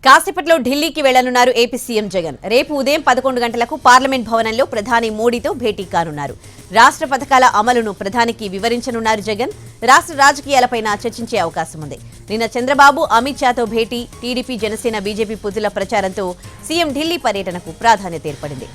కాసేపట్లో ఢిల్లీకి వెళ్లనున్నారు AP CM Jagan. రేపు ఉదయం 11 గంటలకు పార్లమెంట్ భవనంలో ప్రధాని మోడీతో భేటీ కానున్నారు. రాష్ట్ర పథకాల అమలును ప్రధానికి వివరించనున్నారు జగన్. రాష్ట్ర రాజకీయాలపైన చర్చించే అవకాశం ఉంది. నిన్న చంద్రబాబు, అమిత్ షాతో భేటీ, టీడీపీ, జనసేన, బీజేపీ పొత్తుల ప్రచారంతో సీఎం ఢిల్లీ పర్యటనకు ప్రాధాన్యత ఏర్పడింది.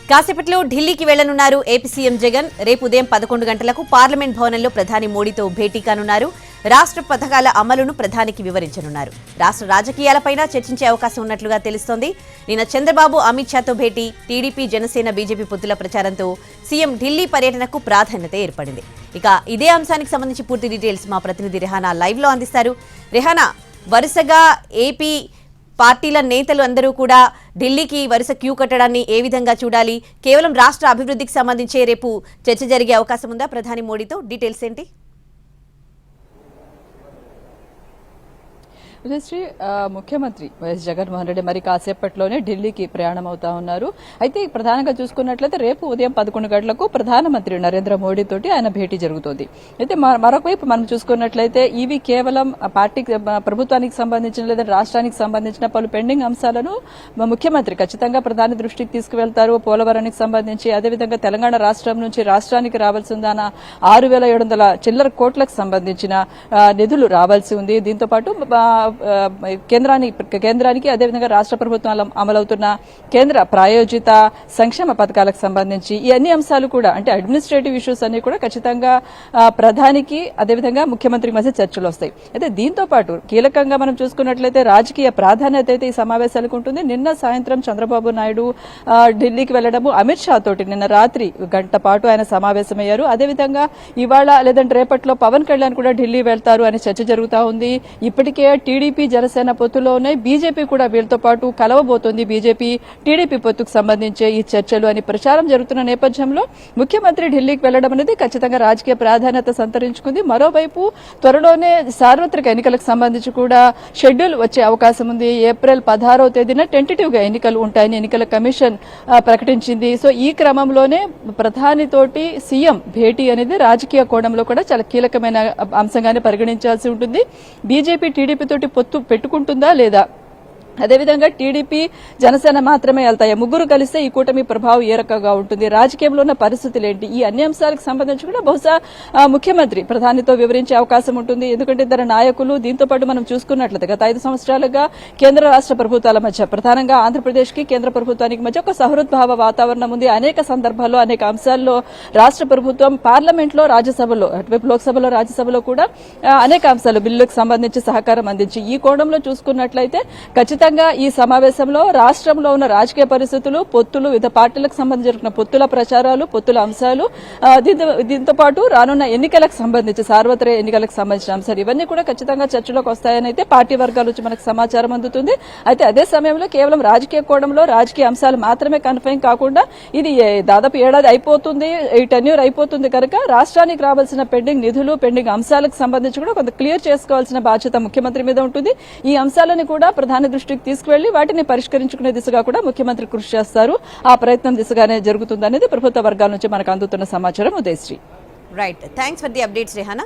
కాసేపట్లో ఢిల్లీకి వెళ్లనున్నారు ఏపీ సీఎం జగన్. రేపు ఉదయం 11 గంటలకు పార్లమెంట్ భవనంలో ప్రధాని మోడీతో భేటీ కానున్నారు. రాష్ట్ర పథకాల అమలును ప్రధానికి వివరించనున్నారు. రాష్ట్ర రాజకీయాలపైన చర్చించే అవకాశం ఉన్నట్లుగా తెలుస్తోంది. నిన్న చంద్రబాబు, అమిత్ షాతో భేటీ, టీడీపీ, జనసేన, బీజేపీ పొత్తుల ప్రచారంతో సీఎం ఢిల్లీ పర్యటనకు ప్రాధాన్యత ఏర్పడింది. ఇక ఇదే అంశానికి సంబంధించి పూర్తి డీటెయిల్స్ మా ప్రతినిధి రెహానా లైవ్ లో అందిస్తారు. రెహానా, వరుసగా ఏపీ పార్టీల నేతలు అందరూ కూడా ఢిల్లీకి వరుస క్యూ కట్టడాన్ని ఏ విధంగా చూడాలి? కేవలం రాష్ట్ర అభివృద్ధికి సంబంధించే రేపు చర్చ జరిగే అవకాశం ఉందా ప్రధాని మోడీతో? డీటెయిల్స్ ఏంటి? విజయశ్రీ, ముఖ్యమంత్రి వైఎస్ జగన్మోహన్ రెడ్డి మరి కాసేపట్లోనే ఢిల్లీకి ప్రయాణం అవుతా ఉన్నారు. అయితే ప్రధానంగా చూసుకున్నట్లయితే రేపు ఉదయం 11 గంటలకు ప్రధానమంత్రి నరేంద్ర మోడీ తోటి ఆయన భేటీ జరుగుతోంది. అయితే మరొక వైపు మనం చూసుకున్నట్లయితే ఇవి కేవలం పార్టీకి, ప్రభుత్వానికి సంబంధించిన లేదా రాష్ట్రానికి సంబంధించిన పలు పెండింగ్ అంశాలను ముఖ్యమంత్రి ఖచ్చితంగా ప్రధాని దృష్టికి తీసుకువెళ్తారు. పోలవరానికి సంబంధించి, అదేవిధంగా తెలంగాణ రాష్ట్రం నుంచి రాష్ట్రానికి రావాల్సిన 6,700 చిల్లర కోట్లకు సంబంధించిన నిధులు రావాల్సి ఉంది. దీంతో పాటు కేంద్రానికి అదేవిధంగా రాష్ట్ర ప్రభుత్వం అమలవుతున్న కేంద్ర ప్రాయోజిత సంక్షేమ పథకాలకు సంబంధించి ఈ అన్ని అంశాలు కూడా, అంటే అడ్మినిస్ట్రేటివ్ ఇష్యూస్ అన్ని కూడా ఖచ్చితంగా ప్రధానికి అదేవిధంగా ముఖ్యమంత్రికి మధ్య చర్చలు వస్తాయి. అయితే దీంతో పాటు కీలకంగా మనం చూసుకున్నట్లయితే రాజకీయ ప్రాధాన్యత అయితే ఈ సమావేశాలకు ఉంటుంది. నిన్న సాయంత్రం చంద్రబాబు నాయుడు ఢిల్లీకి వెళ్లడము, అమిత్ షా తోటి నిన్న రాత్రి గంట పాటు ఆయన సమావేశమయ్యారు. అదేవిధంగా ఇవాళ లేదంటే రేపట్లో పవన్ కళ్యాణ్ కూడా ఢిల్లీ వెళ్తారు అని చర్చ జరుగుతా ఉంది. ఇప్పటికే టీడీపీ, జనసేన పొత్తులోనే బీజేపీ కూడా వీళ్ళతో పాటు కలవబోతోంది. బీజేపీ, టీడీపీ పొత్తుకు సంబంధించే ఈ చర్చలు అని ప్రచారం జరుగుతున్న నేపథ్యంలో ముఖ్యమంత్రి ఢిల్లీకి వెళ్లడం అనేది ఖచ్చితంగా రాజకీయ ప్రాధాన్యత సంతరించుకుంది. మరోవైపు త్వరలోనే సార్వత్రిక ఎన్నికలకు సంబంధించి కూడా షెడ్యూల్ వచ్చే అవకాశం ఉంది. ఏప్రిల్ 16వ తేదీన టెంటేటివ్ గా ఎన్నికలు ఉంటాయని ఎన్నికల కమిషన్ ప్రకటించింది. సో ఈ క్రమంలోనే ప్రధానితోటి సీఎం భేటీ అనేది రాజకీయ కోణంలో కూడా చాలా కీలకమైన అంశంగానే పరిగణించాల్సి ఉంటుంది. బీజేపీ, టీడీపీ తోటి పొత్తు పెట్టుకుంటుందా లేదా, అదేవిధంగా టీడీపీ, జనసేన మాత్రమే వెళ్తాయి, ముగ్గురు కలిస్తే ఈ కూటమి ప్రభావం ఏ రకంగా ఉంటుంది, రాజకీయంలో ఉన్న పరిస్థితులు ఏంటి, ఈ అన్ని అంశాలకు సంబంధించి కూడా బహుశా ముఖ్యమంత్రి ప్రధానితో వివరించే అవకాశం ఉంటుంది. ఎందుకంటే ఇద్దరు నాయకులు, దీంతో పాటు మనం చూసుకున్నట్లయితే గత 5 సంవత్సరాలుగా కేంద్ర రాష్ట్ర ప్రభుత్వాల మధ్య, ప్రధానంగా ఆంధ్రప్రదేశ్ కి కేంద్ర ప్రభుత్వానికి మధ్య ఒక సహృద్భావ వాతావరణం ఉంది. అనేక సందర్భాల్లో, అనేక అంశాల్లో రాష్ట్ర ప్రభుత్వం పార్లమెంట్ లో, రాజ్యసభలో, అటువైపు లోక్సభలో, రాజ్యసభలో కూడా అనేక అంశాలు, బిల్లులకు సంబంధించి సహకారం అందించి, ఈ కోణంలో చూసుకున్నట్లయితే ఖచ్చితంగా ఈ సమావేశంలో రాష్ట్రంలో ఉన్న రాజకీయ పరిస్థితులు, పొత్తులు, వివిధ పార్టీలకు సంబంధించి జరుగుతున్న పొత్తుల ప్రచారాలు, పొత్తుల అంశాలు, దీంతో పాటు రానున్న ఎన్నికలకు సంబంధించి, సార్వత్రిక ఎన్నికలకు సంబంధించిన అంశాలు ఇవన్నీ కూడా ఖచ్చితంగా చర్చలోకి వస్తాయని అయితే పార్టీ వర్గాల నుంచి మనకు సమాచారం అందుతుంది. అయితే అదే సమయంలో కేవలం రాజకీయ కోణంలో రాజకీయ అంశాలు మాత్రమే కన్ఫైన్ కాకుండా, ఇది దాదాపు ఏడాది అయిపోతుంది, ఈ టెన్యూర్ అయిపోతుంది కనుక రాష్ట్రానికి రావాల్సిన పెండింగ్ నిధులు, పెండింగ్ అంశాలకు సంబంధించి కూడా కొంత క్లియర్ చేసుకోవాల్సిన బాధ్యత ముఖ్యమంత్రి మీద ఉంటుంది. ఈ అంశాలను కూడా ప్రధాని దృష్టికి తీసుకువెళ్లి వాటిని పరిష్కరించుకునే దిశగా కూడా ముఖ్యమంత్రి కృషి చేస్తారు. ఆ ప్రయత్నం దిశగానే జరుగుతుందనేది ప్రభుత్వ వర్గాల నుంచి మనకు అందుతున్న సమాచారం. Udayasri, right, thanks for the updates Rehana.